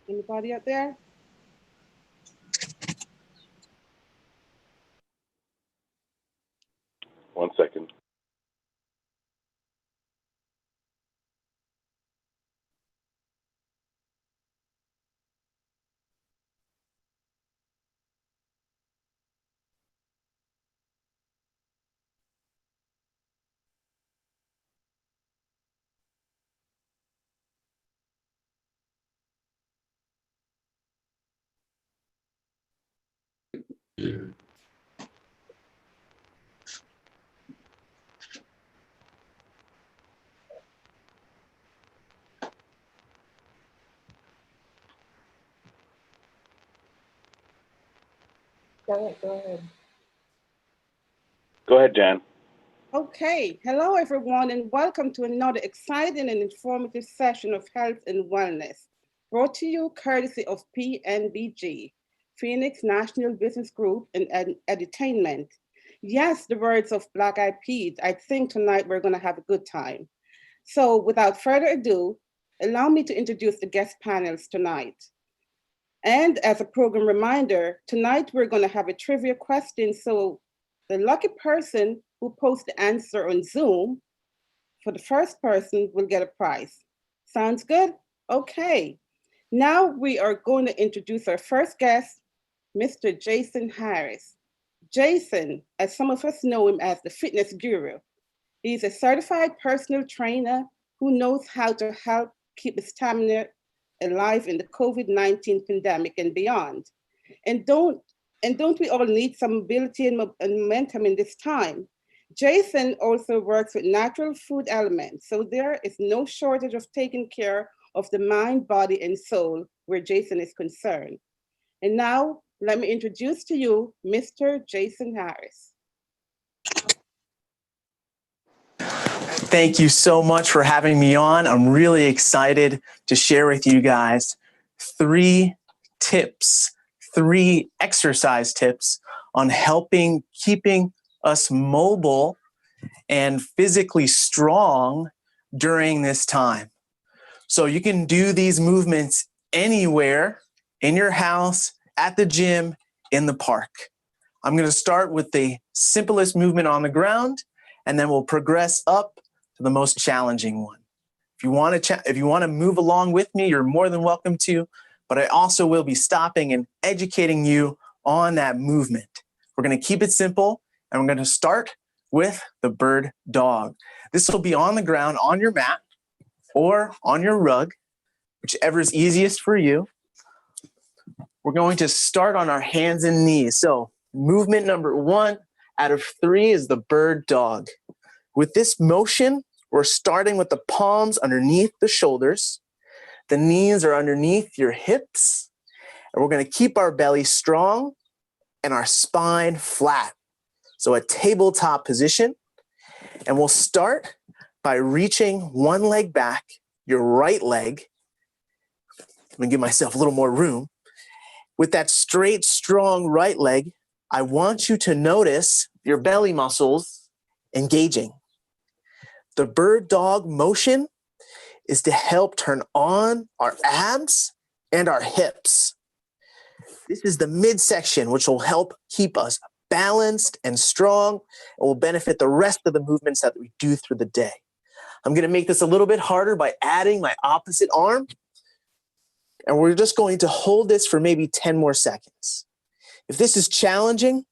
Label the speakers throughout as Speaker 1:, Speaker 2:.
Speaker 1: Anybody out there?
Speaker 2: One second.
Speaker 3: Go ahead.
Speaker 2: Go ahead, Jan.
Speaker 1: Okay, hello everyone and welcome to another exciting and informative session of health and wellness, brought to you courtesy of PNBG, Phoenix National Business Group and Edutainment. Yes, the words of Black Eyed Peas, I think tonight we're gonna have a good time. So without further ado, allow me to introduce the guest panels tonight. And as a program reminder, tonight we're gonna have a trivia question, so the lucky person who posts the answer on Zoom for the first person will get a prize. Sounds good? Okay. Now we are going to introduce our first guest, Mr. Jason Harris. Jason, as some of us know him as the fitness guru, he's a certified personal trainer who knows how to help keep his stamina alive in the COVID-19 pandemic and beyond. And don't we all need some mobility and momentum in this time? Jason also works with natural food elements, so there is no shortage of taking care of the mind, body, and soul where Jason is concerned. And now, let me introduce to you Mr. Jason Harris.
Speaker 4: Thank you so much for having me on. I'm really excited to share with you guys 3 tips, 3 exercise tips on keeping us mobile and physically strong during this time. So you can do these movements anywhere, in your house, at the gym, in the park. I'm going to start with the simplest movement on the ground, and then we'll progress up to the most challenging one. If you want to move along with me, you're more than welcome to, but I also will be stopping and educating you on that movement. We're going to keep it simple, and we're going to start with the bird dog. This will be on the ground, on your mat, or on your rug, whichever is easiest for you. We're going to start on our hands and knees. So movement number 1 out of 3 is the bird dog. With this motion, we're starting with the palms underneath the shoulders. The knees are underneath your hips. And we're going to keep our belly strong and our spine flat. So a tabletop position. And we'll start by reaching one leg back, your right leg. Let me give myself a little more room. With that straight, strong right leg, I want you to notice your belly muscles engaging. The bird dog motion is to help turn on our abs and our hips. This is the midsection, which will help keep us balanced and strong and will benefit the rest of the movements that we do through the day. I'm going to make this a little bit harder by adding my opposite arm. And we're just going to hold this for maybe 10 more seconds. If this is challenging,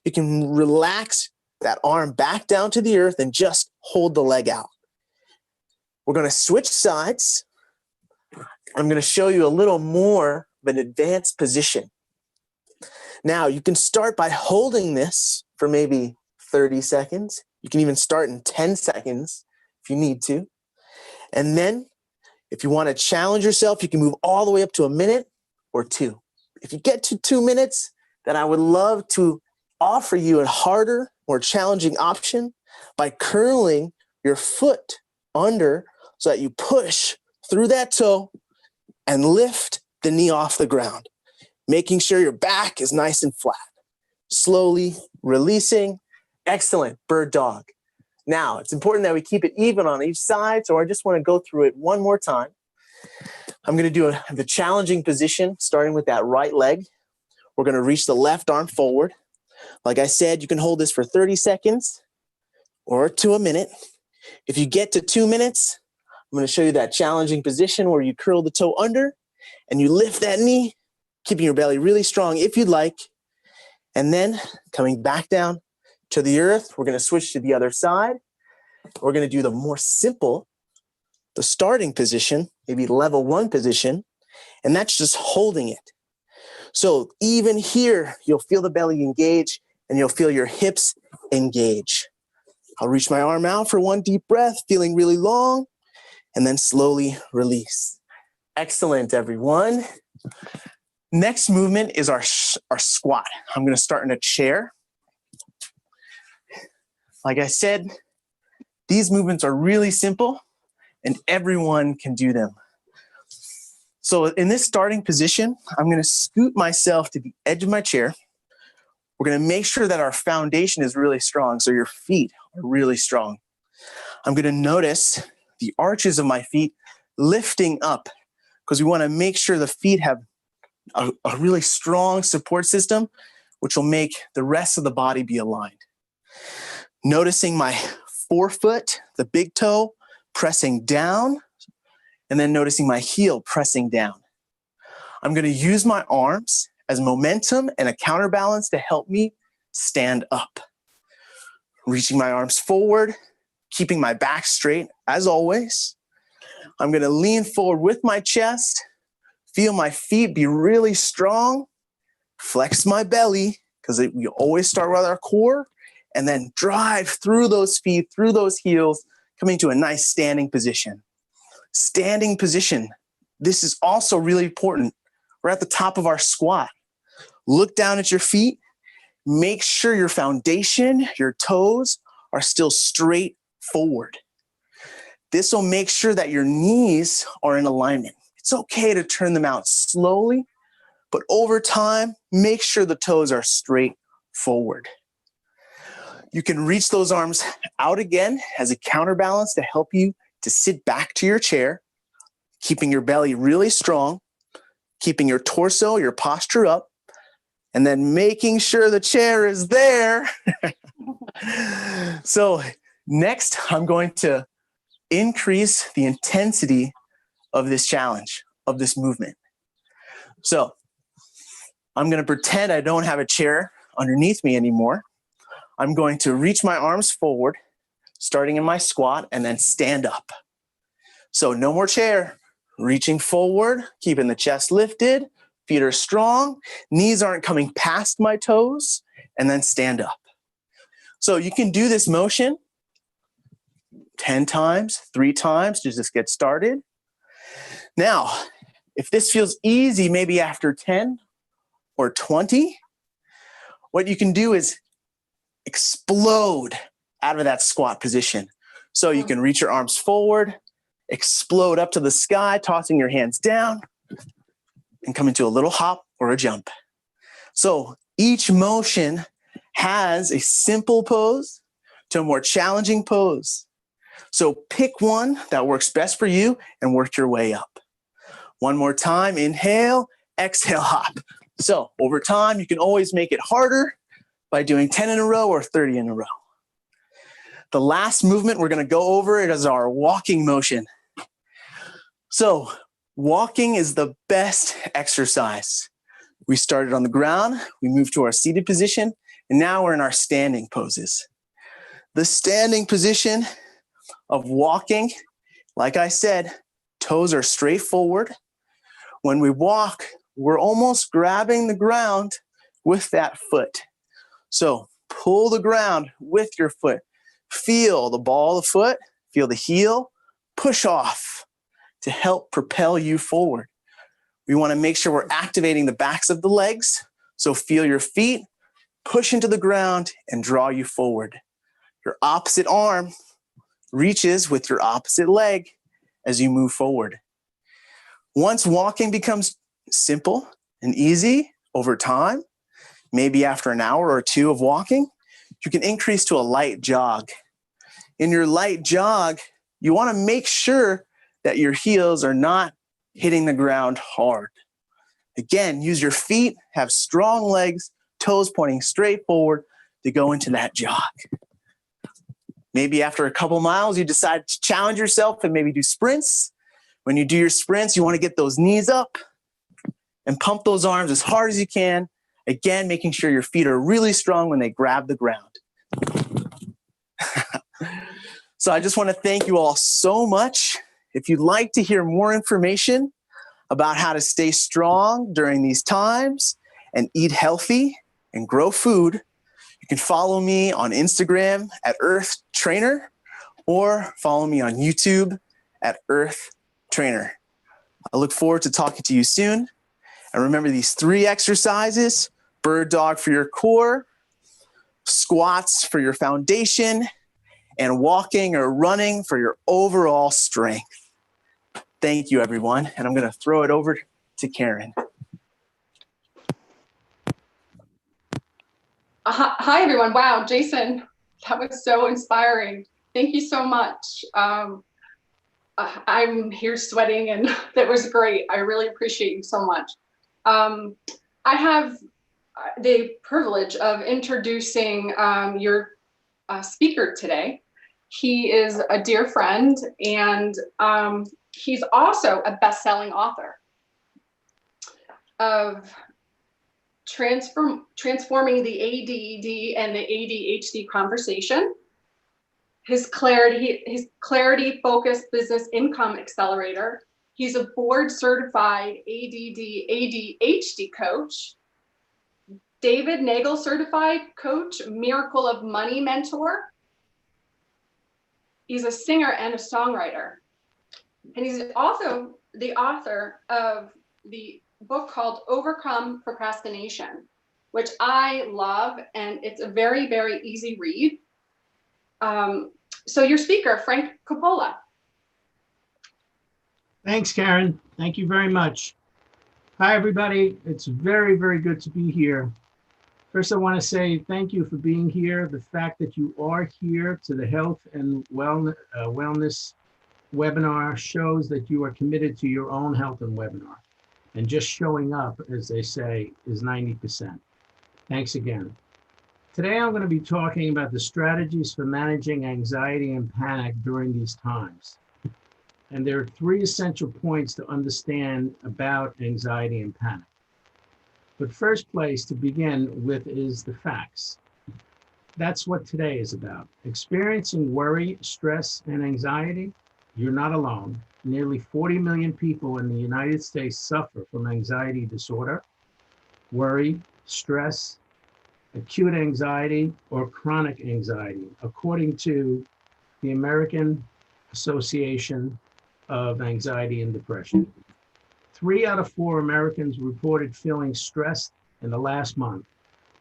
Speaker 4: you can relax that arm back down to the earth and just hold the leg out. We're going to switch sides. I'm going to show you a little more of an advanced position. Now, you can start by holding this for maybe 30 seconds. You can even start in 10 seconds if you need to. And then, if you want to challenge yourself, you can move all the way up to a minute or 2. If you get to 2 minutes, then I would love to offer you a harder, more challenging option by curling your foot under so that you push through that toe and lift the knee off the ground, making sure your back is nice and flat. Slowly releasing. Excellent, bird dog. Now, it's important that we keep it even on each side, so I just want to go through it one more time. I'm going to do the challenging position, starting with that right leg. We're going to reach the left arm forward. Like I said, you can hold this for 30 seconds or to a minute. If you get to 2 minutes, I'm going to show you that challenging position where you curl the toe under and you lift that knee, keeping your belly really strong if you'd like. And then coming back down to the earth, we're going to switch to the other side. We're going to do the more simple, the starting position, maybe level 1 position, and that's just holding it. So even here, you'll feel the belly engage and you'll feel your hips engage. I'll reach my arm out for 1 deep breath, feeling really long, and then slowly release. Excellent, everyone. Next movement is our squat. I'm going to start in a chair. Like I said, these movements are really simple and everyone can do them. So in this starting position, I'm going to scoot myself to the edge of my chair. We're going to make sure that our foundation is really strong, so your feet are really strong. I'm going to notice the arches of my feet lifting up because we want to make sure the feet have a really strong support system, which will make the rest of the body be aligned. Noticing my forefoot, the big toe, pressing down, and then noticing my heel pressing down. I'm going to use my arms as momentum and a counterbalance to help me stand up. Reaching my arms forward, keeping my back straight as always. I'm going to lean forward with my chest, feel my feet be really strong, flex my belly, because we always start with our core, and then drive through those feet, through those heels, coming to a nice standing position. Standing position. This is also really important. We're at the top of our squat. Look down at your feet. Make sure your foundation, your toes are still straight forward. This will make sure that your knees are in alignment. It's okay to turn them out slowly, but over time, make sure the toes are straight forward. You can reach those arms out again as a counterbalance to help you to sit back to your chair, keeping your belly really strong, keeping your torso, your posture up, and then making sure the chair is there. So next, I'm going to increase the intensity of this challenge, of this movement. So I'm going to pretend I don't have a chair underneath me anymore. I'm going to reach my arms forward, starting in my squat, and then stand up. So no more chair, reaching forward, keeping the chest lifted, feet are strong, knees aren't coming past my toes, and then stand up. So you can do this motion 10 times, 3 times to just get started. Now, if this feels easy, maybe after 10 or 20, what you can do is explode out of that squat position. So you can reach your arms forward, explode up to the sky, tossing your hands down, and come into a little hop or a jump. So each motion has a simple pose to a more challenging pose. So pick one that works best for you and work your way up. One more time, inhale, exhale, hop. So over time, you can always make it harder by doing 10 in a row or 30 in a row. The last movement we're going to go over it is our walking motion. So walking is the best exercise. We started on the ground, we moved to our seated position, and now we're in our standing poses. The standing position of walking, like I said, toes are straight forward. When we walk, we're almost grabbing the ground with that foot. So pull the ground with your foot. Feel the ball of the foot, feel the heel, push off to help propel you forward. We want to make sure we're activating the backs of the legs. So feel your feet, push into the ground and draw you forward. Your opposite arm reaches with your opposite leg as you move forward. Once walking becomes simple and easy over time, maybe after an hour or 2 of walking, you can increase to a light jog. In your light jog, you want to make sure that your heels are not hitting the ground hard. Again, use your feet, have strong legs, toes pointing straight forward to go into that jog. Maybe after a couple miles, you decide to challenge yourself and maybe do sprints. When you do your sprints, you want to get those knees up and pump those arms as hard as you can. Again, making sure your feet are really strong when they grab the ground. So I just want to thank you all so much. If you'd like to hear more information about how to stay strong during these times and eat healthy and grow food, you can follow me on Instagram at Earth Trainer or follow me on YouTube at Earth Trainer. I look forward to talking to you soon. And remember these 3 exercises: bird dog for your core, squats for your foundation, and walking or running for your overall strength. Thank you, everyone. And I'm going to throw it over to Karen.
Speaker 3: Hi, everyone. Wow, Jason, that was so inspiring. Thank you so much. I'm here sweating, and that was great. I really appreciate you so much. I have the privilege of introducing your speaker today. He is a dear friend, and he's also a best-selling author of transforming the ADD and the ADHD conversation, his clarity-focused business income accelerator. He's a board-certified ADD ADHD coach, David Nagel certified coach, Miracle of Money mentor. He's a singer and a songwriter. And he's also the author of the book called Overcome Procrastination, which I love, and it's a very, very easy read. So your speaker, Frank COPPOLA.
Speaker 2: Thanks, Karen. Thank you very much. Hi, everybody. It's very, very good to be here. First, I want to say thank you for being here. The fact that you are here to the health and wellness webinar shows that you are committed to your own health and webinar. And just showing up, as they say, is 90%. Thanks again. Today, I'm going to be talking about the strategies for managing anxiety and panic during these times. And there are 3 essential points to understand about anxiety and panic. But first place to begin with is the facts. That's what today is about. Experiencing worry, stress, and anxiety, you're not alone. Nearly 40 million people in the United States suffer from anxiety disorder, worry, stress, acute anxiety, or chronic anxiety, according to the American Association of Anxiety and Depression. 3 out of 4 Americans reported feeling stressed in the last month,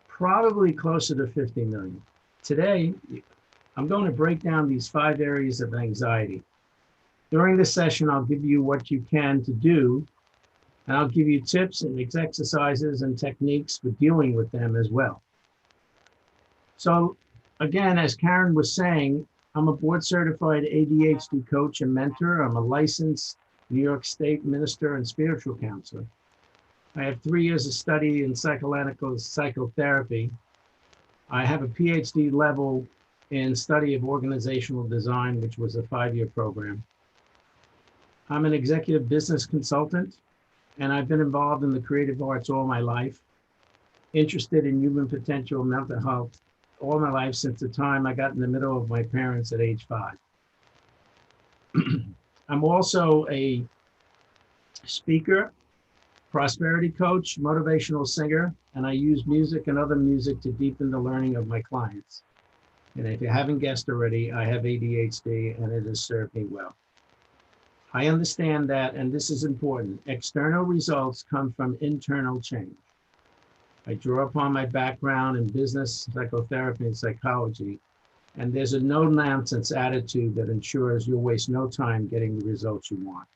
Speaker 2: probably closer to 50 million. Today, I'm going to break down these 5 areas of anxiety. During this session, I'll give you what you can to do, and I'll give you tips and exercises and techniques for dealing with them as well. So again, as Karen was saying, I'm a board-certified ADHD coach and mentor. I'm a licensed New York State minister and spiritual counselor. I have 3 years of study in psychoanalytical psychotherapy. I have a PhD level in study of organizational design, which was a 5-year program. I'm an executive business consultant, and I've been involved in the creative arts all my life, interested in human potential, mental health, all my life since the time I got in the middle of my parents at age 5. I'm also a speaker, prosperity coach, motivational singer, and I use music and other music to deepen the learning of my clients. And if you haven't guessed already, I have ADHD, and it has served me well. I understand that, and this is important, external results come from internal change. I draw upon my background in business, psychotherapy, and psychology, and there's a no-nonsense attitude that ensures you'll waste no time getting the results you want.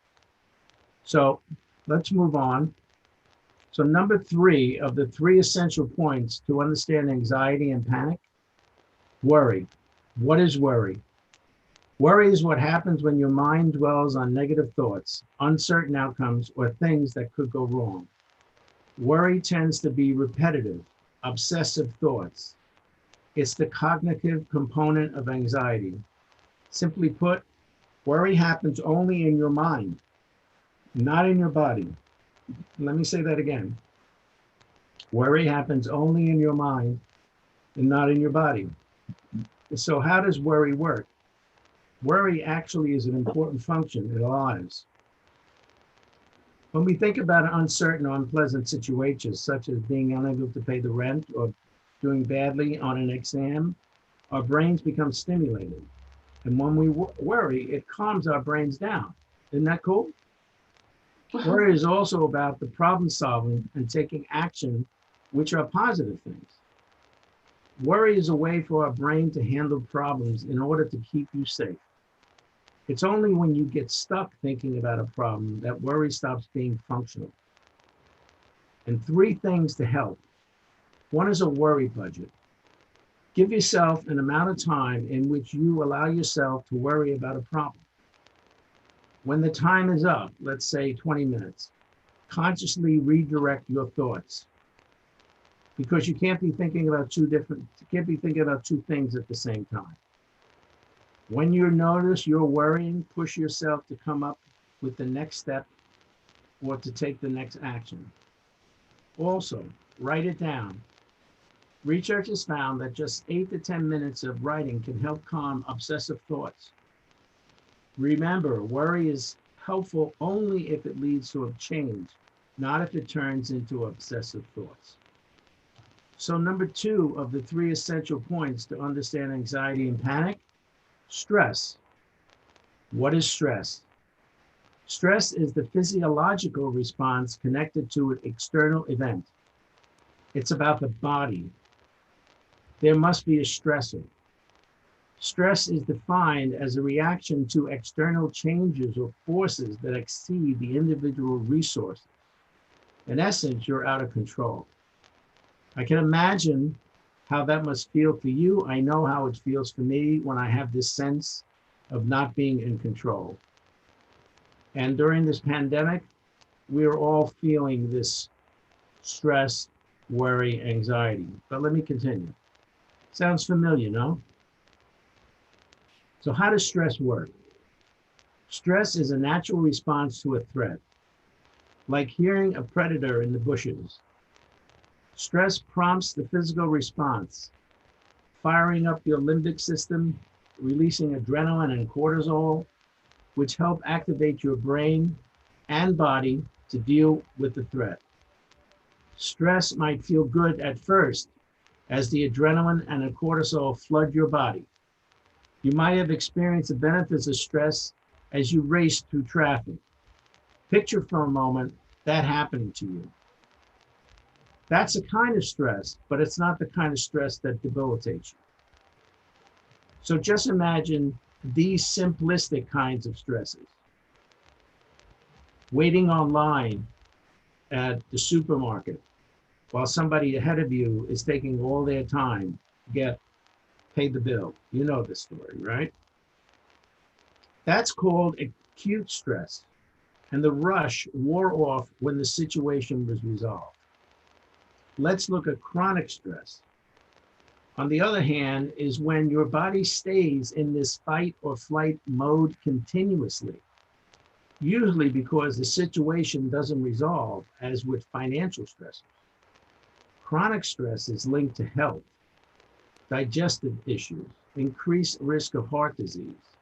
Speaker 2: So let's move on. So number 3 of the 3 essential points to understand anxiety and panic, worry. What is worry? Worry is what happens when your mind dwells on negative thoughts, uncertain outcomes, or things that could go wrong. Worry tends to be repetitive, obsessive thoughts. It's the cognitive component of anxiety. Simply put, worry happens only in your mind, not in your body. Let me say that again. Worry happens only in your mind and not in your body. So how does worry work? Worry actually is an important function in our lives. When we think about uncertain or unpleasant situations, such as being unable to pay the rent or doing badly on an exam, our brains become stimulated. And when we worry, it calms our brains down. Isn't that cool? Worry is also about the problem solving and taking action, which are positive things. Worry is a way for our brain to handle problems in order to keep you safe. It's only when you get stuck thinking about a problem that worry stops being functional. And 3 things to help. 1 is a worry budget. Give yourself an amount of time in which you allow yourself to worry about a problem. When the time is up, let's say 20 minutes, consciously redirect your thoughts, because you can't be thinking about 2 things at the same time. When you notice you're worrying, push yourself to come up with the next step or to take the next action. Also, write it down. Research has found that just 8 to 10 minutes of writing can help calm obsessive thoughts. Remember, worry is helpful only if it leads to a change, not if it turns into obsessive thoughts. So number 2 of the 3 essential points to understand anxiety and panic: stress. What is stress? Stress is the physiological response connected to an external event. It's about the body. There must be a stressor. Stress is defined as a reaction to external changes or forces that exceed the individual resources. In essence, you're out of control. I can imagine how that must feel for you. I know how it feels for me when I have this sense of not being in control. And during this pandemic, we're all feeling this stress, worry, anxiety. But let me continue. Sounds familiar, no? So how does stress work? Stress is a natural response to a threat, like hearing a predator in the bushes. Stress prompts the physical response, firing up your limbic system, releasing adrenaline and cortisol, which help activate your brain and body to deal with the threat. Stress might feel good at first as the adrenaline and the cortisol flood your body. You might have experienced the benefits of stress as you race through traffic. Picture for a moment that happening to you. That's a kind of stress, but it's not the kind of stress that debilitates you. So just imagine these simplistic kinds of stresses. Waiting online at the supermarket while somebody ahead of you is taking all their time to pay the bill. You know this story, right? That's called acute stress, and the rush wore off when the situation was resolved. Let's look at chronic stress. On the other hand, is when your body stays in this fight or flight mode continuously, usually because the situation doesn't resolve, as with financial stress. Chronic stress is linked to health, digestive issues, increased risk of heart disease,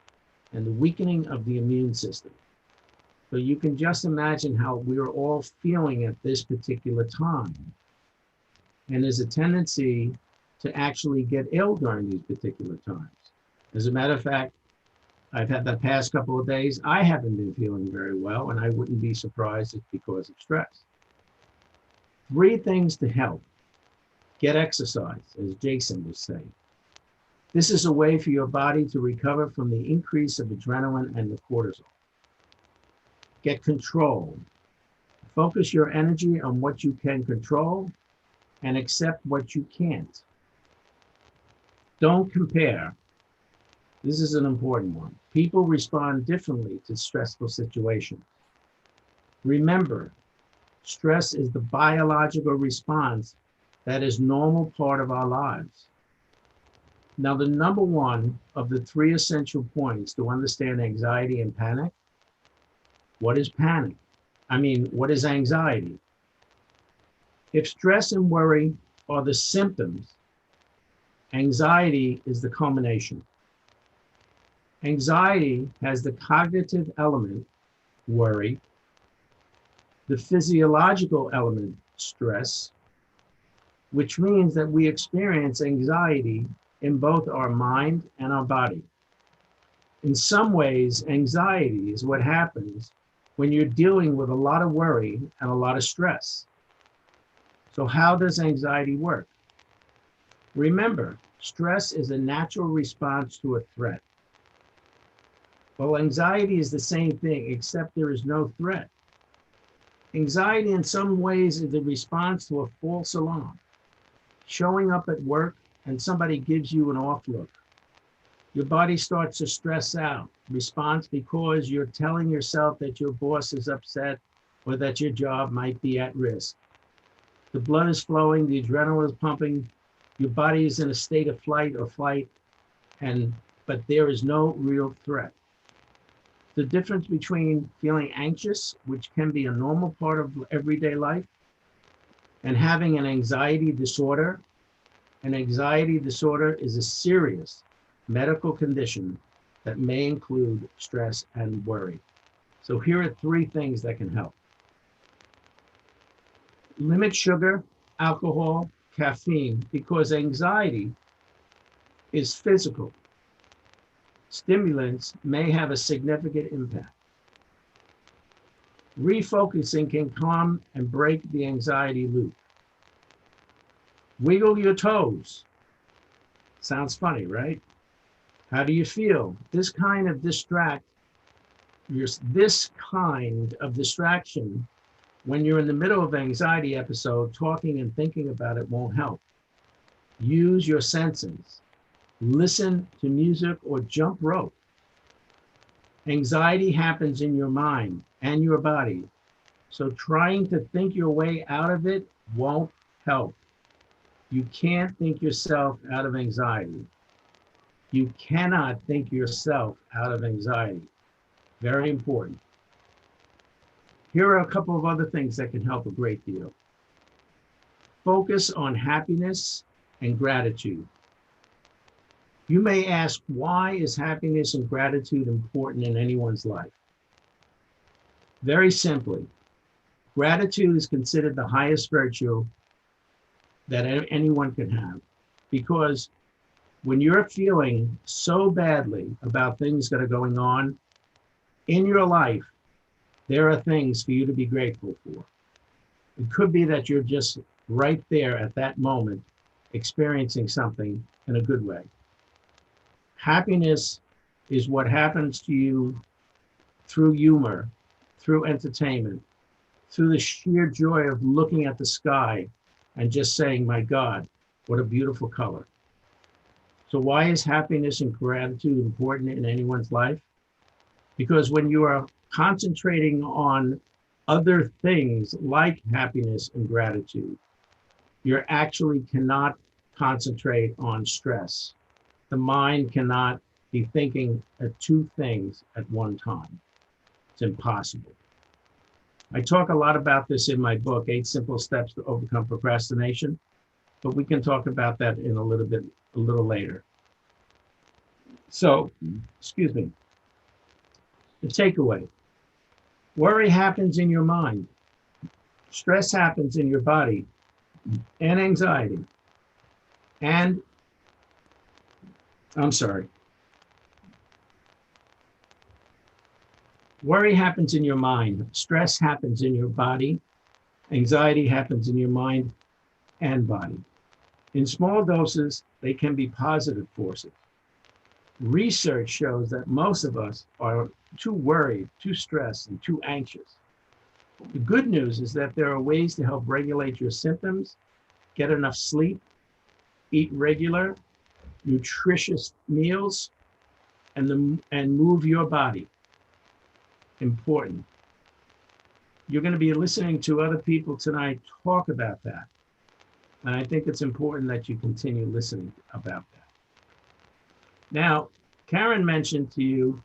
Speaker 2: and the weakening of the immune system. So you can just imagine how we're all feeling at this particular time. And there's a tendency to actually get ill during these particular times. As a matter of fact, I've had the past couple of days, I haven't been feeling very well, and I wouldn't be surprised it's because of stress. 3 things to help. Get exercise, as Jason was saying. This is a way for your body to recover from the increase of adrenaline and the cortisol. Get control. Focus your energy on what you can control and accept what you can't. Don't compare. This is an important one. People respond differently to stressful situations. Remember, stress is the biological response that is normal part of our lives. Now, the number one of the three essential points to understand anxiety and panic, what is panic? What is anxiety? If stress and worry are the symptoms, anxiety is the culmination. Anxiety has the cognitive element, worry, the physiological element, stress, which means that we experience anxiety in both our mind and our body. In some ways, anxiety is what happens when you're dealing with a lot of worry and a lot of stress. So how does anxiety work? Remember, stress is a natural response to a threat. Well, anxiety is the same thing, except there is no threat. Anxiety in some ways is the response to a false alarm. Showing up at work and somebody gives you an off look. Your body starts to stress out. Response because you're telling yourself that your boss is upset or that your job might be at risk. The blood is flowing, the adrenaline is pumping, your body is in a state of flight or fight, but there is no real threat. The difference between feeling anxious, which can be a normal part of everyday life, and having an anxiety disorder. An anxiety disorder is a serious medical condition that may include stress and worry. So here are three things that can help. Limit sugar, alcohol, caffeine, because anxiety is physical. Stimulants may have a significant impact. Refocusing can calm and break the anxiety loop. Wiggle your toes. Sounds funny, right? How do you feel? This kind of distraction, when you're in the middle of an anxiety episode, talking and thinking about it won't help. Use your senses. Listen to music or jump rope. Anxiety happens in your mind and your body. So trying to think your way out of it won't help. You can't think yourself out of anxiety. You cannot think yourself out of anxiety. Very important. Here are a couple of other things that can help a great deal. Focus on happiness and gratitude. You may ask, why is happiness and gratitude important in anyone's life? Very simply, gratitude is considered the highest virtue that anyone can have, because when you're feeling so badly about things that are going on in your life, there are things for you to be grateful for. It could be that you're just right there at that moment experiencing something in a good way. Happiness is what happens to you through humor, through entertainment, through the sheer joy of looking at the sky and just saying, my God, what a beautiful color. So why is happiness and gratitude important in anyone's life? Because when you are concentrating on other things like happiness and gratitude, you actually cannot concentrate on stress. The mind cannot be thinking of two things at one time. It's impossible. I talk a lot about this in my book, 8 Simple Steps to Overcome Procrastination, but we can talk about that in a little later. So, excuse me. The takeaway. Worry happens in your mind. Stress happens in your body, and anxiety. Worry happens in your mind. Stress happens in your body. Anxiety happens in your mind and body. In small doses, they can be positive forces. Research shows that most of us are too worried, too stressed, and too anxious. The good news is that there are ways to help regulate your symptoms, get enough sleep, eat regular, nutritious meals, and move your body. Important. You're going to be listening to other people tonight talk about that. And I think it's important that you continue listening about that. Now, Karen mentioned to you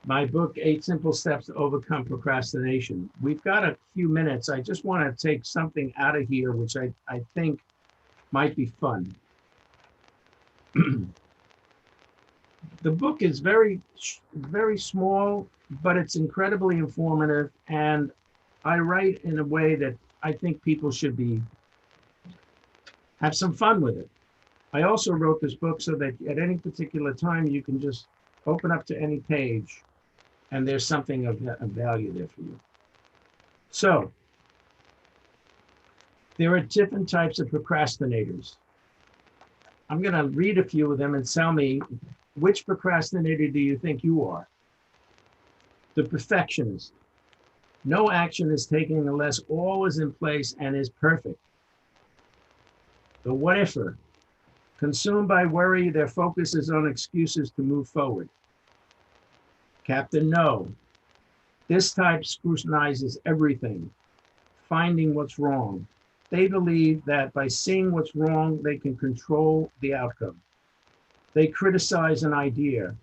Speaker 2: my book, 8 Simple Steps to Overcome Procrastination. We've got a few minutes. I just want to take something out of here, which I think might be fun. The book is very, very small, but it's incredibly informative. And I write in a way that I think people should have some fun with it. I also wrote this book so that at any particular time, you can just open up to any page and there's something of value there for you. So there are different types of procrastinators. I'm going to read a few of them and tell me, which procrastinator do you think you are? The perfectionist. No action is taken unless all is in place and is perfect. The what-ifer. Consumed by worry, their focus is on excuses to move forward. Captain No. This type scrutinizes everything, finding what's wrong. They believe that by seeing what's wrong, they can control the outcome. They criticize an idea,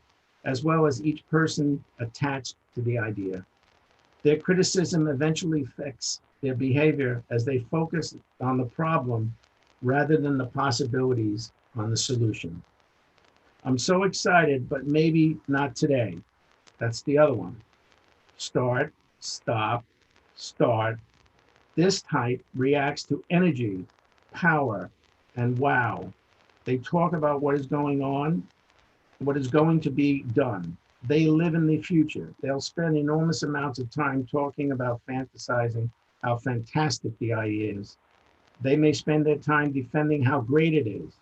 Speaker 2: as well as each person attached to the idea. Their criticism eventually affects their behavior as they focus on the problem rather than the possibilities on the solution. I'm so excited, but maybe not today. That's the other one. Start, stop, start. This type reacts to energy, power, and wow. They talk about what is going on, what is going to be done. They live in the future. They'll spend enormous amounts of time talking about fantasizing how fantastic the idea is. They may spend their time defending how great it is.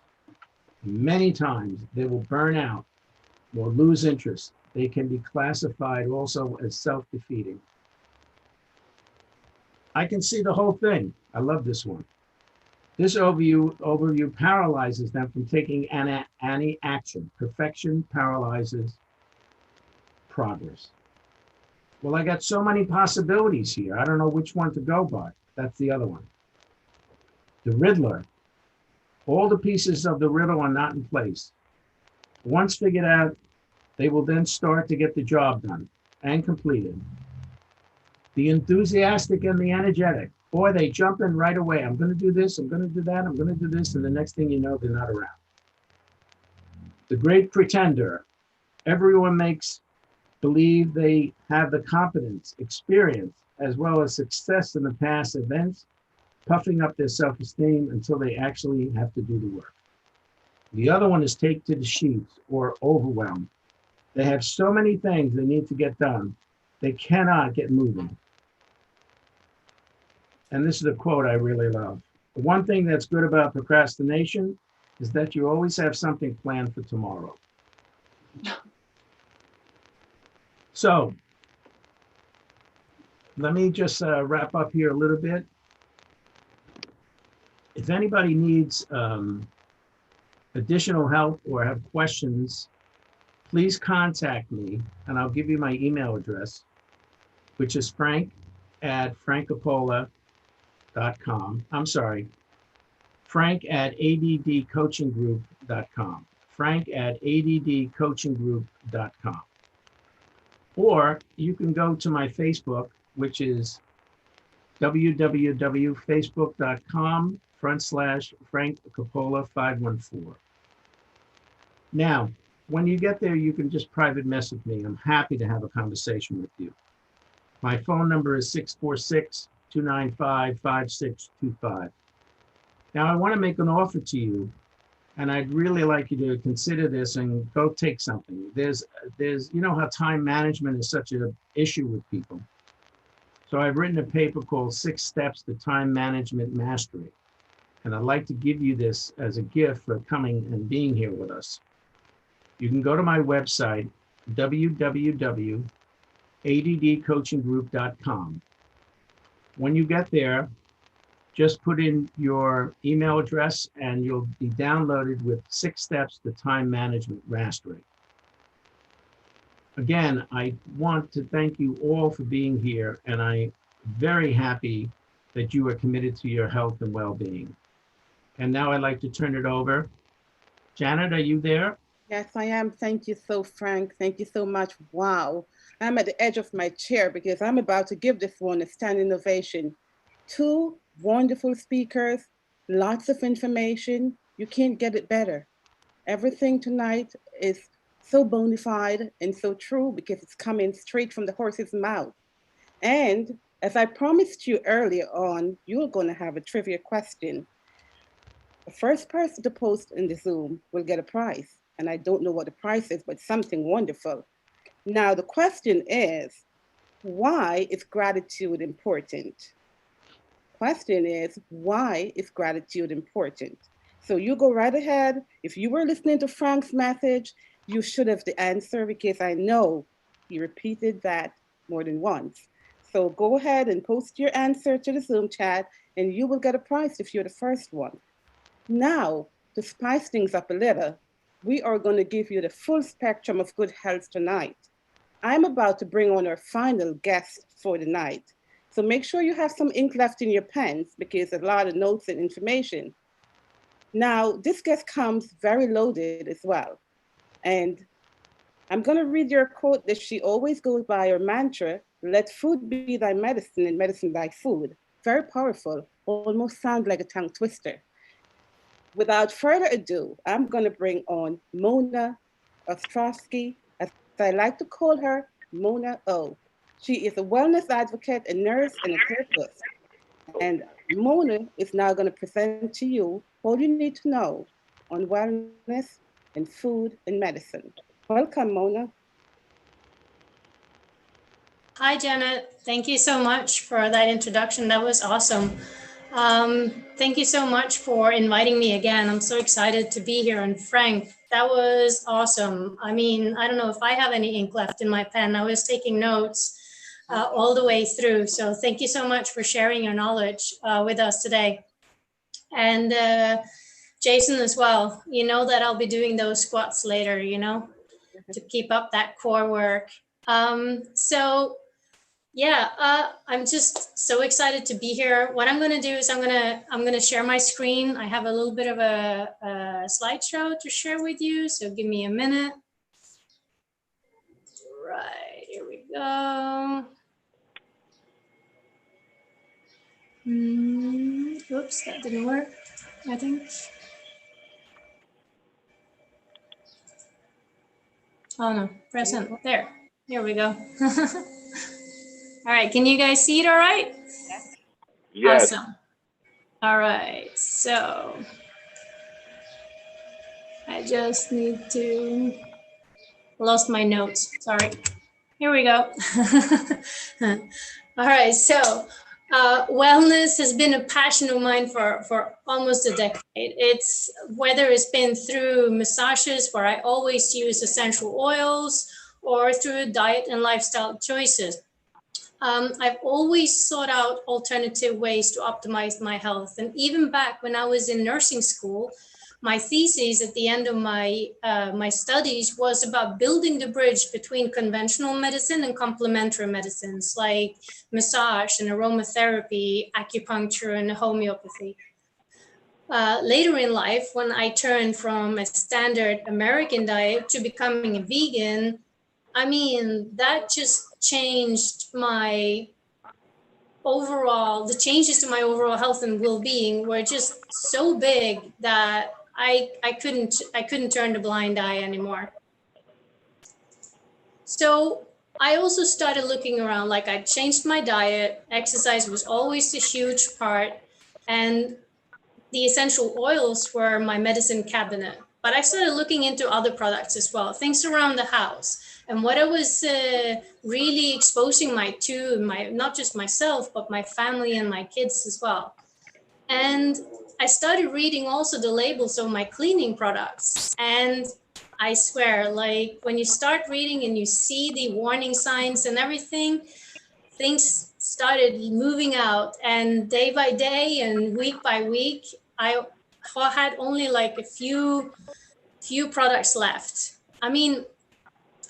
Speaker 2: Many times they will burn out or lose interest. They can be classified also as self-defeating. I can see the whole thing. I love this one. This overview paralyzes them from taking any action. Perfection paralyzes progress. Well, I got so many possibilities here. I don't know which one to go by. That's the other one. The Riddler. All the pieces of the riddle are not in place. Once figured out, they will then start to get the job done and completed. The enthusiastic and the energetic. Boy, they jump in right away. I'm going to do this, I'm going to do that, I'm going to do this, and the next thing you know, they're not around. The great pretender. Everyone makes believe they have the competence, experience, as well as success in the past events, puffing up their self-esteem until they actually have to do the work. The other one is take to the sheets or overwhelmed. They have so many things they need to get done, they cannot get moving. And this is a quote I really love. The one thing that's good about procrastination is that you always have something planned for tomorrow. So let me just wrap up here a little bit. If anybody needs additional help or have questions, please contact me and I'll give you my email address, which is frank@frankcoppola.com. I'm sorry, frank@addcoachinggroup.com. frank@addcoachinggroup.com. Or you can go to my Facebook, which is www.facebook.com/Frank Coppola 514. Now, when you get there, you can just private message me. I'm happy to have a conversation with you. My phone number is 646-295-5625. Now, I want to make an offer to you, and I'd really like you to consider this and go take something. There's, you know how time management is such an issue with people. So I've written a paper called 6 Steps to Time Management Mastery. And I'd like to give you this as a gift for coming and being here with us. You can go to my website, www.addcoachinggroup.com. When you get there, Just put in your email address and you'll be downloaded with 6 steps to time management mastery. Again, I want to thank you all for being here, and I'm very happy that you are committed to your health and well-being. And now I'd like to turn it over. Janet, are you there?
Speaker 1: Yes, I am. Thank you so, Frank. Thank you so much. Wow. I'm at the edge of my chair because I'm about to give this one a standing ovation. 2 wonderful speakers, lots of information. You can't get it better. Everything tonight is so bona fide and so true because it's coming straight from the horse's mouth. And as I promised you earlier on, you're going to have a trivia question. The first person to post in the Zoom will get a prize. And I don't know what the prize is, but something wonderful. Now, the question is, why is gratitude important? Question is, why is gratitude important? So you go right ahead. If you were listening to Frank's message, you should have the answer because I know he repeated that more than once. So go ahead and post your answer to the Zoom chat and you will get a prize if you're the first one. Now, to spice things up a little, we are going to give you the full spectrum of good health tonight. I'm about to bring on our final guest for the night. So make sure you have some ink left in your pens because a lot of notes and information. Now, this guest comes very loaded as well. And I'm going to read your quote that she always goes by, her mantra, let food be thy medicine and medicine thy food. Very powerful, almost sounds like a tongue twister. Without further ado, I'm going to bring on Mona OSTROWSKI, as I like to call her, Mona O. She is a wellness advocate, a nurse, and a therapist. And Mona is now going to present to you all you need to know on wellness and food and medicine. Welcome, Mona.
Speaker 5: Hi, Janet. Thank you so much for that introduction. That was awesome. Thank you so much for inviting me again. I'm so excited to be here. And Frank, that was awesome. I mean, I don't know if I have any ink left in my pen. I was taking notes all the way through. So thank you so much for sharing your knowledge with us today. And Jason as well, you know that I'll be doing those squats later, you know, to keep up that core work. I'm just so excited to be here. What I'm going to do is I'm going to share my screen. I have a little bit of a slideshow to share with you. So give me a minute. Right, here we go. Oops, that didn't work, I think. Oh no, present, there. Here we go. All right, can you guys see it all right?
Speaker 6: Yes.
Speaker 5: Awesome. All right, so I just need to, lost my notes, sorry. Here we go. All right, so wellness has been a passion of mine for almost a decade. It's whether it's been through massages where I always use essential oils or through diet and lifestyle choices. I've always sought out alternative ways to optimize my health. And even back when I was in nursing school, my thesis at the end of my studies was about building the bridge between conventional medicine and complementary medicines like massage and aromatherapy, acupuncture, and homeopathy. Later in life, when I turned from a standard American diet to becoming a vegan, I mean, that just changed my overall, the changes to my overall health and well-being were just so big that I couldn't turn a blind eye anymore. So I also started looking around, like I changed my diet, exercise was always a huge part, and the essential oils were my medicine cabinet. But I started looking into other products as well, things around the house. And what I was really exposing not just myself, but my family and my kids as well. And I started reading also the labels of my cleaning products. And I swear, like when you start reading and you see the warning signs and everything, things started moving out, and day by day and week by week, I had only like a few products left. I mean,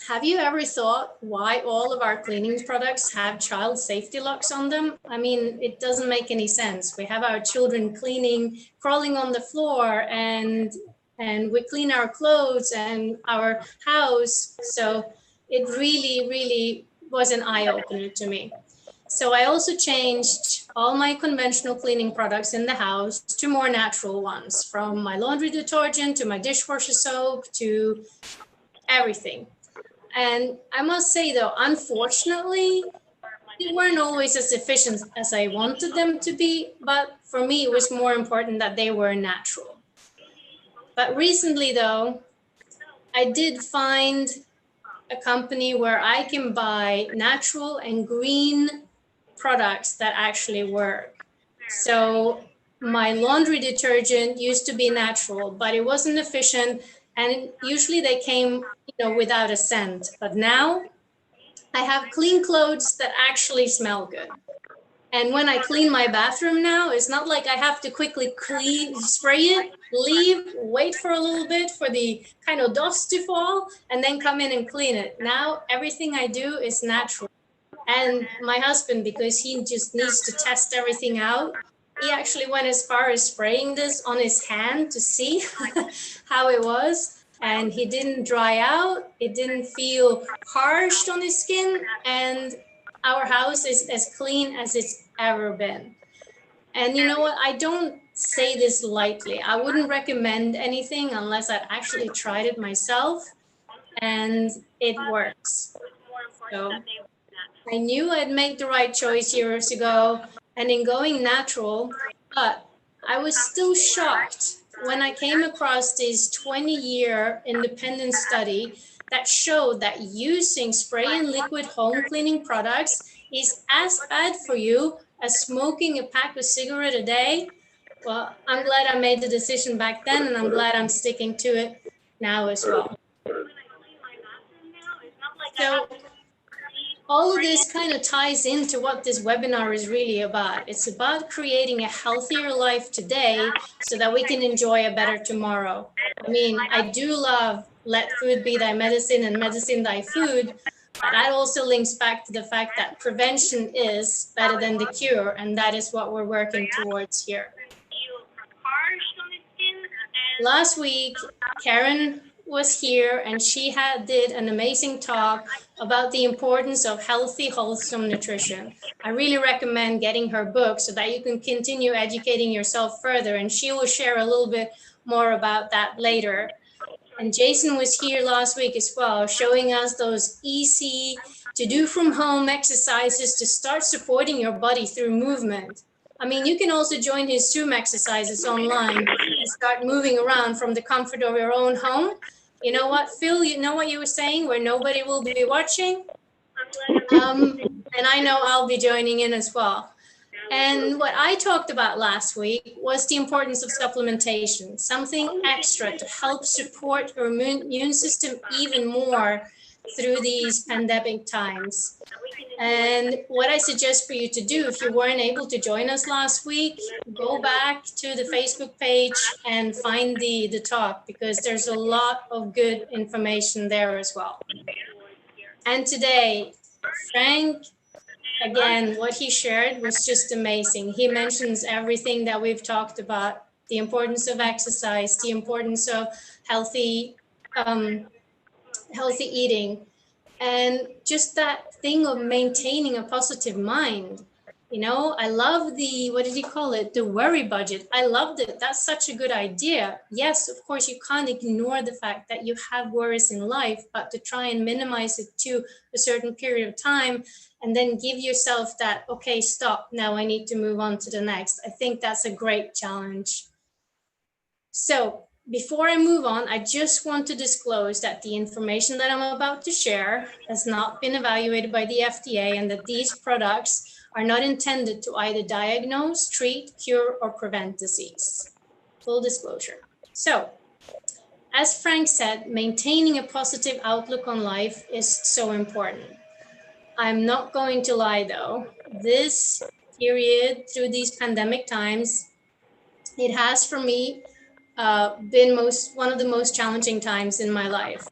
Speaker 5: have you ever thought why all of our cleaning products have child safety locks on them? I mean, it doesn't make any sense. We have our children crawling on the floor, and we clean our clothes and our house. So it really, really was an eye-opener to me. So I also changed all my conventional cleaning products in the house to more natural ones, from my laundry detergent to my dishwasher soap to everything. And I must say, though, unfortunately, they weren't always as efficient as I wanted them to be. But for me, it was more important that they were natural. But recently, though, I did find a company where I can buy natural and green products that actually work. So my laundry detergent used to be natural, but it wasn't efficient. And usually they came, without a scent. But now I have clean clothes that actually smell good. And when I clean my bathroom now, it's not like I have to quickly spray it, leave, wait for a little bit for the kind of dust to fall, and then come in and clean it. Now everything I do is natural. And my husband, because he just needs to test everything out, he actually went as far as spraying this on his hand to see how it was. And he didn't dry out. It didn't feel harsh on his skin. And our house is as clean as it's ever been. And you know what? I don't say this lightly. I wouldn't recommend anything unless I'd actually tried it myself. And it works. So I knew I'd make the right choice years ago and in going natural, but I was still shocked when I came across this 20-year independent study that showed that using spray and liquid home cleaning products is as bad for you as smoking a pack of cigarettes a day. Well, I'm glad I made the decision back then, and I'm glad I'm sticking to it now as well. So all of this kind of ties into what this webinar is really about. It's about creating a healthier life today so that we can enjoy a better tomorrow. I mean, I do love let food be thy medicine and medicine thy food, but that also links back to the fact that prevention is better than the cure, and that is what we're working towards here. Last week, Karen was here and she did an amazing talk about the importance of healthy, wholesome nutrition. I really recommend getting her book so that you can continue educating yourself further, and she will share a little bit more about that later. And Jason was here last week as well, showing us those easy to do from home exercises to start supporting your body through movement. I mean, you can also join his Zoom exercises online and start moving around from the comfort of your own home. You know what, Phil, you know what you were saying, where nobody will be watching? And I know I'll be joining in as well. And what I talked about last week was the importance of supplementation, something extra to help support your immune system even more through these pandemic times. And what I suggest for you to do, if you weren't able to join us last week, go back to the Facebook page and find the talk, because there's a lot of good information there as well. And today, Frank, again, what he shared was just amazing. He mentions everything that we've talked about, the importance of exercise, the importance of healthy eating, and just that thing of maintaining a positive mind. You know, I love what did he call it? The worry budget. I loved it. That's such a good idea. Yes, of course, you can't ignore the fact that you have worries in life, but to try and minimize it to a certain period of time and then give yourself that, okay, stop, now I need to move on to the next. I think that's a great challenge. So before I move on, I just want to disclose that the information that I'm about to share has not been evaluated by the FDA, and that these products are not intended to either diagnose, treat, cure, or prevent disease. Full disclosure. So, as Frank said, maintaining a positive outlook on life is so important. I'm not going to lie though, this period through these pandemic times, it has for me been one of the most challenging times in my life.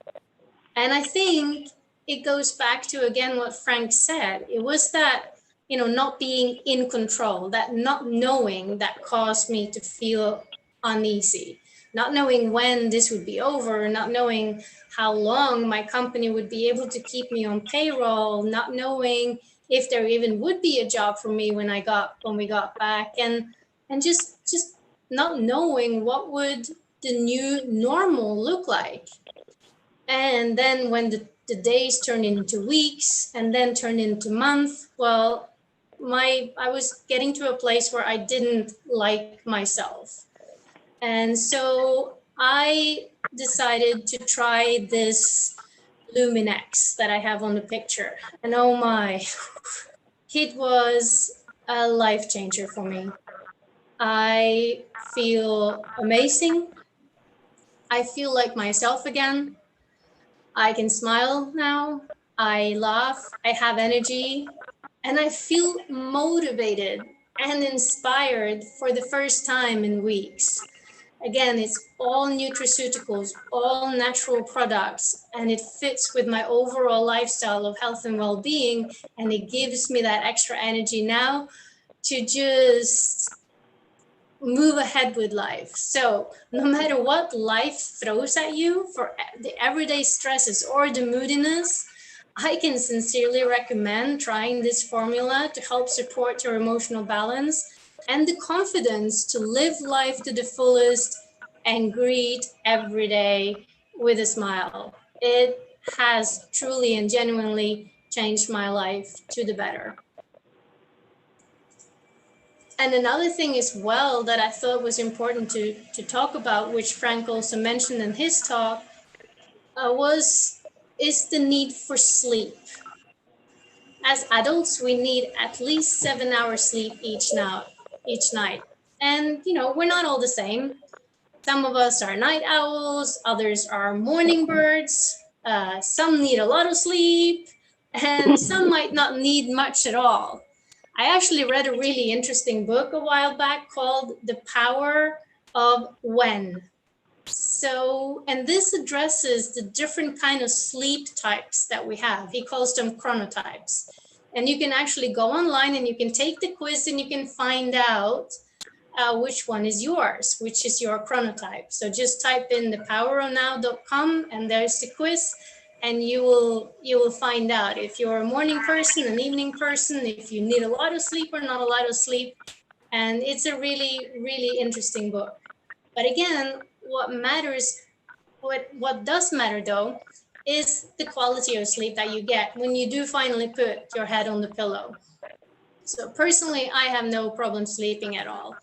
Speaker 5: And I think it goes back to, again, what Frank said. It was that, not being in control, that not knowing that caused me to feel uneasy, not knowing when this would be over, not knowing how long my company would be able to keep me on payroll, not knowing if there even would be a job for me when we got back, and just not knowing what would the new normal look like. And then when the days turned into weeks and then turned into months, well, I was getting to a place where I didn't like myself. And so I decided to try this Luminex that I have on the picture. And oh my, it was a life changer for me. I feel amazing. I feel like myself again. I can smile now. I laugh. I have energy. And I feel motivated and inspired for the first time in weeks. Again, it's all nutraceuticals, all natural products, and it fits with my overall lifestyle of health and well-being. And it gives me that extra energy now to just move ahead with life. So no matter what life throws at you, for the everyday stresses or the moodiness, I can sincerely recommend trying this formula to help support your emotional balance and the confidence to live life to the fullest and greet every day with a smile. It has truly and genuinely changed my life to the better. And another thing as well that I thought was important to talk about, which Frank also mentioned in his talk, is the need for sleep. As adults, we need at least 7 hours sleep each night. And we're not all the same. Some of us are night owls, others are morning birds, some need a lot of sleep, and some might not need much at all. I actually read a really interesting book a while back called The Power of When. So, and this addresses the different kind of sleep types that we have. He calls them chronotypes. And you can actually go online and you can take the quiz and you can find out which one is yours, which is your chronotype. So just type in thepowerofnow.com and there's the quiz, and you will find out if you're a morning person, an evening person, if you need a lot of sleep or not a lot of sleep. And it's a really, really interesting book. But again, what does matter though, is the quality of sleep that you get when you do finally put your head on the pillow. So personally, I have no problem sleeping at all.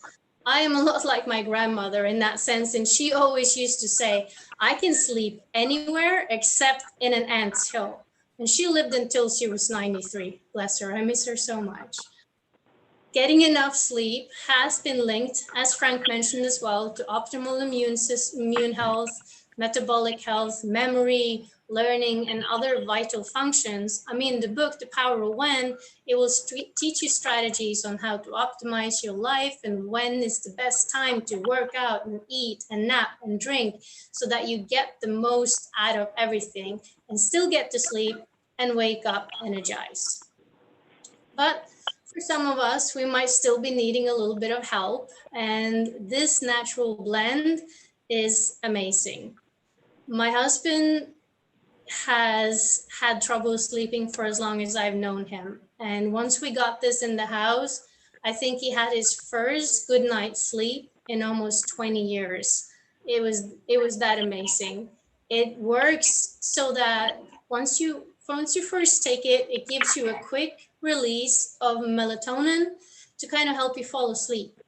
Speaker 5: I am a lot like my grandmother in that sense, and she always used to say, I can sleep anywhere except in an ant's hill. And she lived until she was 93. Bless her, I miss her so much. Getting enough sleep has been linked, as Frank mentioned as well, to optimal immune health, metabolic health, memory, learning, and other vital functions. I mean, the book, The Power of When, it will teach you strategies on how to optimize your life and when is the best time to work out and eat and nap and drink so that you get the most out of everything and still get to sleep and wake up energized. But for some of us, we might still be needing a little bit of help, and this natural blend is amazing. My husband has had trouble sleeping for as long as I've known him. And once we got this in the house, I think he had his first good night's sleep in almost 20 years. It was that amazing. It works so that once you first take it, it gives you a quick release of melatonin to kind of help you fall asleep.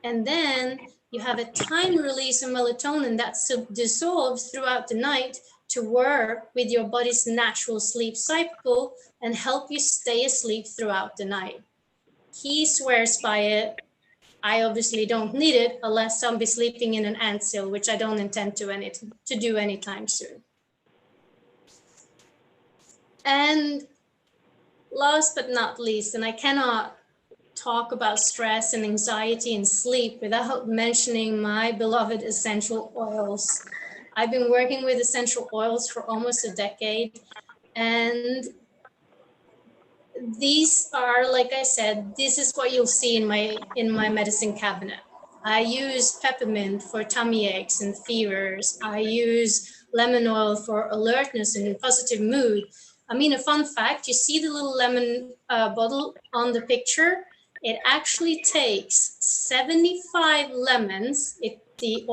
Speaker 5: And then you have a time release of melatonin that dissolves throughout the night to work with your body's natural sleep cycle and help you stay asleep throughout the night. He swears by it. I obviously don't need it unless I'll be sleeping in an anthill, which I don't intend to do anytime soon. And last but not least, and I cannot talk about stress and anxiety and sleep without mentioning my beloved essential oils. I've been working with essential oils for almost a decade, and these are, like I said, this is what you'll see in my medicine cabinet. I use peppermint for tummy aches and fevers. I use lemon oil for alertness and positive mood. I mean, a fun fact, you see the little lemon bottle on the picture? It actually takes 75 lemons. The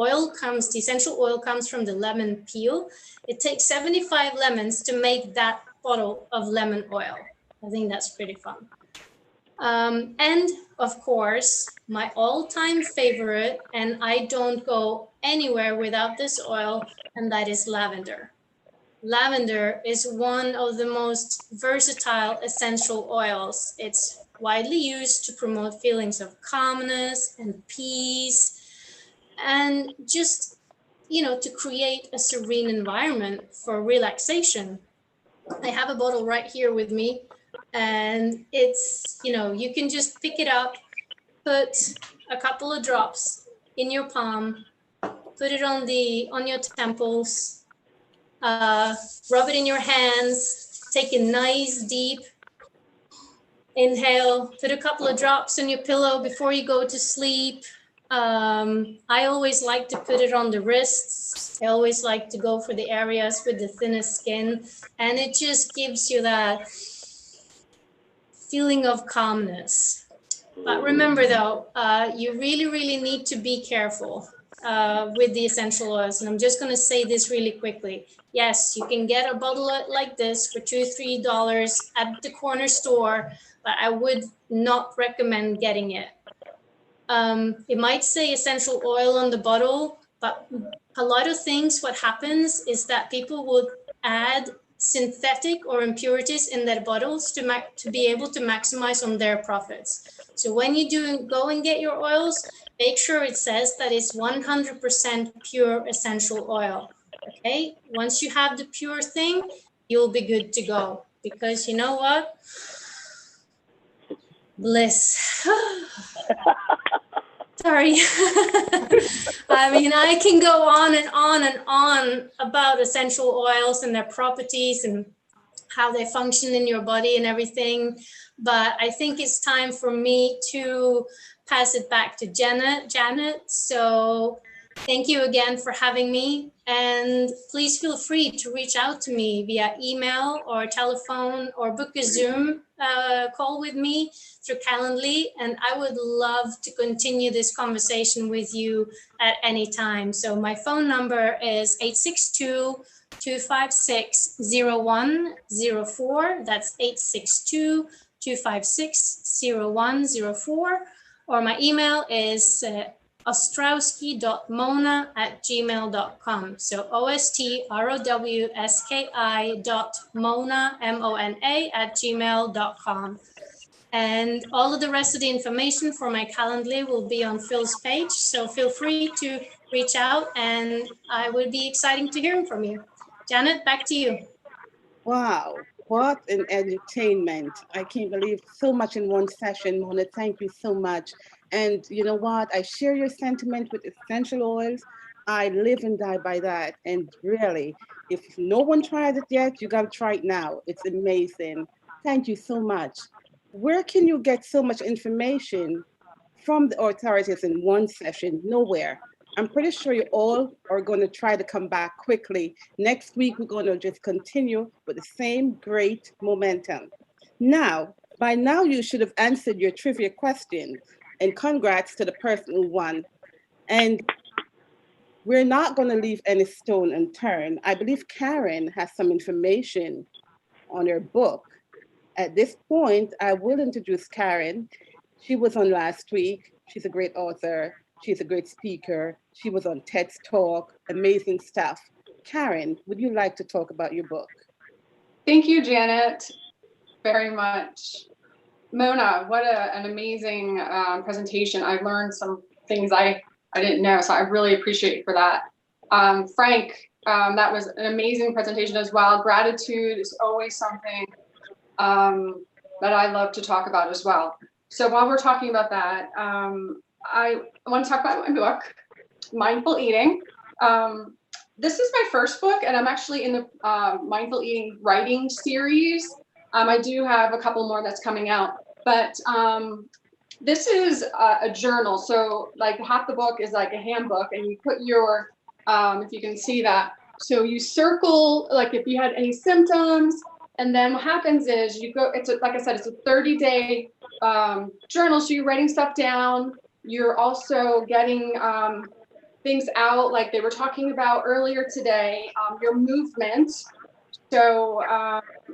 Speaker 5: essential oil comes from the lemon peel. It takes 75 lemons to make that bottle of lemon oil. I think that's pretty fun. And of course, my all-time favorite, and I don't go anywhere without this oil, and that is lavender. Lavender is one of the most versatile essential oils. It's widely used to promote feelings of calmness and peace, and just, to create a serene environment for relaxation. I have a bottle right here with me, and it's, you can just pick it up, put a couple of drops in your palm, put it on your temples, rub it in your hands, take a nice deep inhale, put a couple of drops on your pillow before you go to sleep. I always like to put it on the wrists. I always like to go for the areas with the thinnest skin, and it just gives you that feeling of calmness. But remember though, you really, really need to be careful with the essential oils. And I'm just going to say this really quickly. Yes, you can get a bottle like this for $2-3 at the corner store, but I would not recommend getting it. It might say essential oil on the bottle, but a lot of things, what happens is that people would add synthetic or impurities in their bottles to be able to maximize on their profits. So when you go and get your oils, make sure it says that it's 100% pure essential oil. Okay, once you have the pure thing, you'll be good to go, because you know what? Bliss. Sorry. I mean, I can go on and on and on about essential oils and their properties and how they function in your body and everything. But I think it's time for me to pass it back to Janet. So thank you again for having me. And please feel free to reach out to me via email or telephone, or book a Zoom call with me through Calendly. And I would love to continue this conversation with you at any time. So my phone number is 862-256-0104. That's 862-256-0104. Or my email is ostrowski.mona@gmail.com. So OSTROWSKI.mona, MONA, @gmail.com. And all of the rest of the information for my Calendly will be on Phil's page. So feel free to reach out, and I would be excited to hear from you. Janet, back to you.
Speaker 1: Wow, what an entertainment. I can't believe so much in one session, Mona. Thank you so much. And you know what? I share your sentiment with essential oils. I live and die by that. And really, if no one tried it yet, you got to try it now. It's amazing. Thank you so much. Where can you get so much information from the authorities in one session? Nowhere. I'm pretty sure you all are going to try to come back quickly. Next week, we're going to just continue with the same great momentum. Now, by now, you should have answered your trivia question, and congrats to the person who won. And we're not going to leave any stone unturned. I believe Karen has some information on her book. At this point, I will introduce Karen. She was on last week. She's a great author. She's a great speaker. She was on TED's Talk, amazing stuff. Karen, would you like to talk about your book?
Speaker 3: Thank you, Janet, very much. Mona, what an amazing presentation. I've learned some things I didn't know, so I really appreciate you for that. Frank, that was an amazing presentation as well. Gratitude is always something that I love to talk about as well. So while we're talking about that, I want to talk about my book, Mindful Eating. This is my first book, and I'm actually in the Mindful Eating writing series. I do have a couple more that's coming out, but this is a journal. So like half the book is like a handbook, and you put your, if you can see that, so you circle like if you had any symptoms, and then what happens is you go, it's a, like I said, it's a 30-day journal. So you're writing stuff down. You're also getting things out, like they were talking about earlier today, your movement. So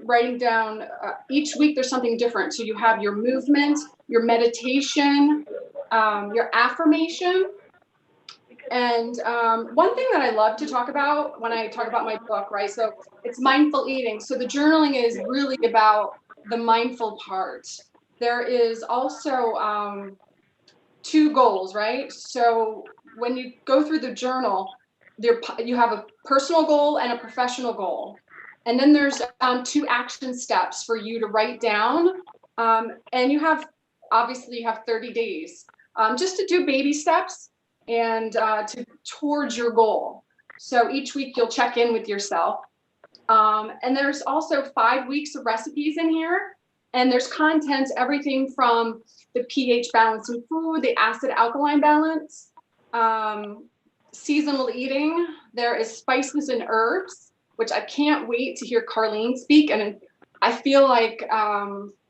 Speaker 3: writing down each week there's something different. So you have your movement, your meditation, your affirmation. And one thing that I love to talk about when I talk about my book, right? So it's mindful eating. So the journaling is really about the mindful part. There is also 2 goals, right? So when you go through the journal, you have a personal goal and a professional goal. And then there's 2 action steps for you to write down. And you have, obviously you have 30 days just to do baby steps and towards your goal. So each week you'll check in with yourself. And there's also 5 weeks of recipes in here. And there's content, everything from the pH balance in food, the acid alkaline balance, seasonal eating. There is spices and herbs, which I can't wait to hear Carlene speak. And I feel like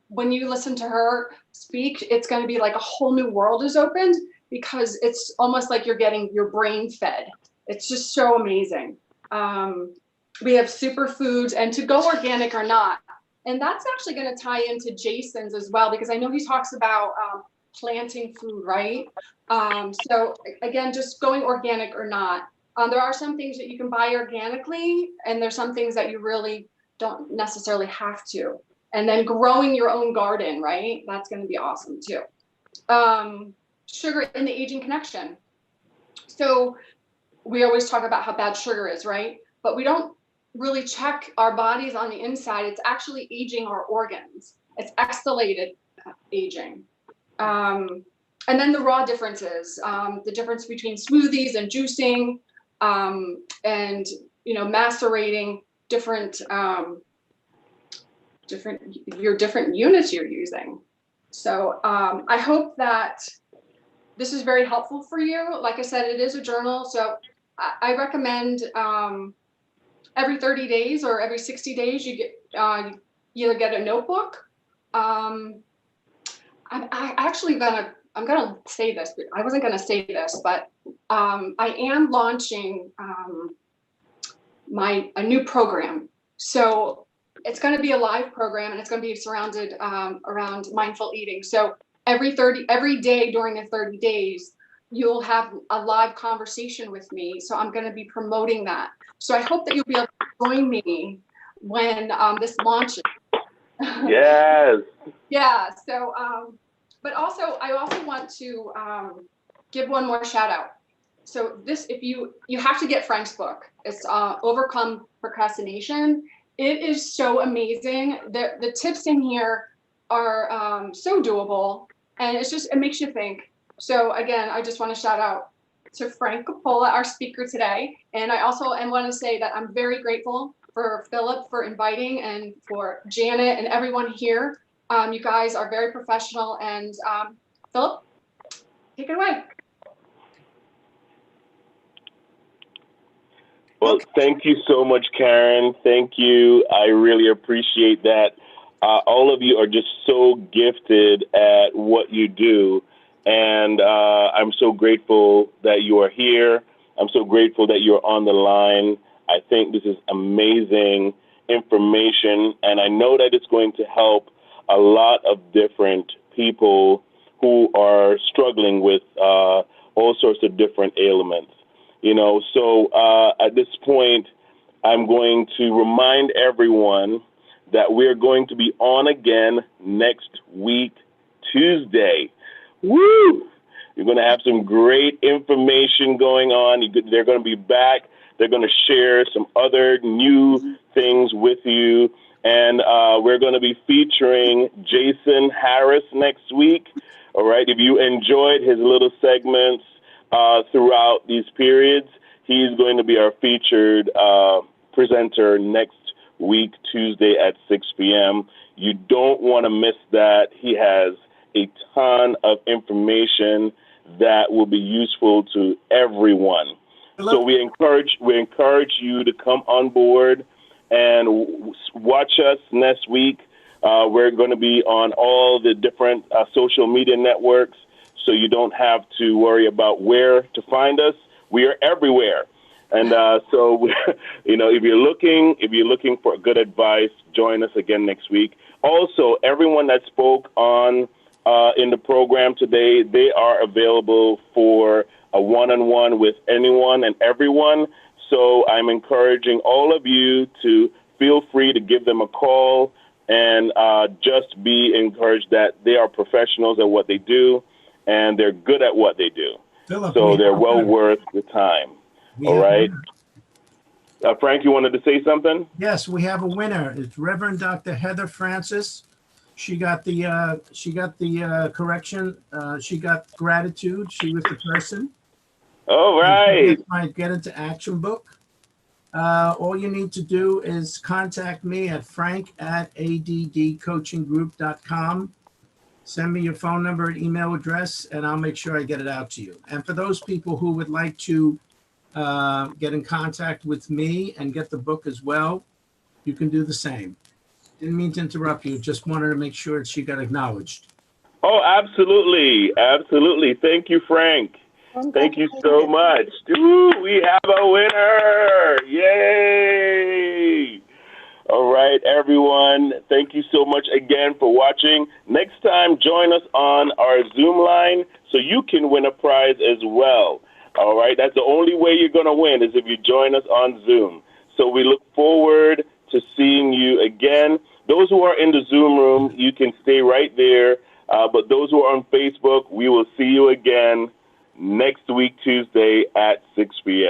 Speaker 3: when you listen to her speak, it's going to be like a whole new world is opened, because it's almost like you're getting your brain fed. It's just so amazing. We have superfoods, and to go organic or not. And that's actually going to tie into Jason's as well, because I know he talks about planting food, right? So again, just going organic or not. There are some things that you can buy organically, and there's some things that you really don't necessarily have to. And then growing your own garden, right? That's going to be awesome too. Sugar in the aging connection. So we always talk about how bad sugar is, right? But we don't really check our bodies on the inside. It's actually aging our organs. It's exhalated aging. And then the raw differences, the difference between smoothies and juicing, and macerating different different units you're using. So I hope that this is very helpful for you. Like I said, it is a journal, so I recommend every 30 days or every 60 days you get either get a notebook. I'm gonna say this, but I wasn't gonna say this, but I am launching a new program. So it's going to be a live program, and it's going to be surrounded around mindful eating. So every day during the 30 days, you'll have a live conversation with me. So I'm going to be promoting that. So I hope that you'll be able to join me when this launches.
Speaker 6: Yes.
Speaker 3: Yeah. So, but also, I also want to give one more shout out. So this, if you have to get Frank's book. It's Overcome Procrastination. It is so amazing. The tips in here are so doable, and it makes you think. So again, I just want to shout out to Frank COPPOLA, our speaker today. And I also want to say that I'm very grateful for Philip for inviting, and for Janet and everyone here. You guys are very professional, and Philip, take it away.
Speaker 6: Well, thank you so much, Karen. Thank you. I really appreciate that. All of you are just so gifted at what you do. And I'm so grateful that you are here. I'm so grateful that you're on the line. I think this is amazing information. And I know that it's going to help a lot of different people who are struggling with all sorts of different ailments. So at this point, I'm going to remind everyone that we're going to be on again next week, Tuesday. Woo! You're going to have some great information going on. They're going to be back. They're going to share some other new things with you. And we're going to be featuring Jason Harris next week. All right. If you enjoyed his little segments throughout these periods, he's going to be our featured presenter next week, Tuesday at 6 p.m. You don't want to miss that. He has a ton of information that will be useful to everyone.
Speaker 2: Hello.
Speaker 6: So we encourage you to come on board and watch us next week. We're going to be on all the different social media networks, so you don't have to worry about where to find us. We are everywhere. And so, you know, if you're looking for good advice, join us again next week. Also, everyone that spoke on in the program today, they are available for a one-on-one with anyone and everyone. So I'm encouraging all of you to feel free to give them a call and just be encouraged that they are professionals at what they do and they're good at what they do.
Speaker 2: Philip,
Speaker 6: so they're well worth the time. All right. Frank, you wanted to say something?
Speaker 2: Yes, we have a winner. It's Reverend Dr. Heather Francis. She got the correction. She got gratitude. She was the person.
Speaker 6: All right.
Speaker 2: My Get Into Action book. All you need to do is contact me at frank@addcoachinggroup.com. Send me your phone number and email address, and I'll make sure I get it out to you. And for those people who would like to get in contact with me and get the book as well, you can do the same. Didn't mean to interrupt you. Just wanted to make sure she got acknowledged.
Speaker 6: Oh, absolutely. Absolutely. Thank you, Frank. Thank you so much. Ooh, we have a winner. Yay. All right, everyone. Thank you so much again for watching. Next time, join us on our Zoom line so you can win a prize as well. All right, that's the only way you're going to win is if you join us on Zoom. So we look forward to seeing you again. Those who are in the Zoom room, you can stay right there. But those who are on Facebook, we will see you again next week, Tuesday at 6 p.m.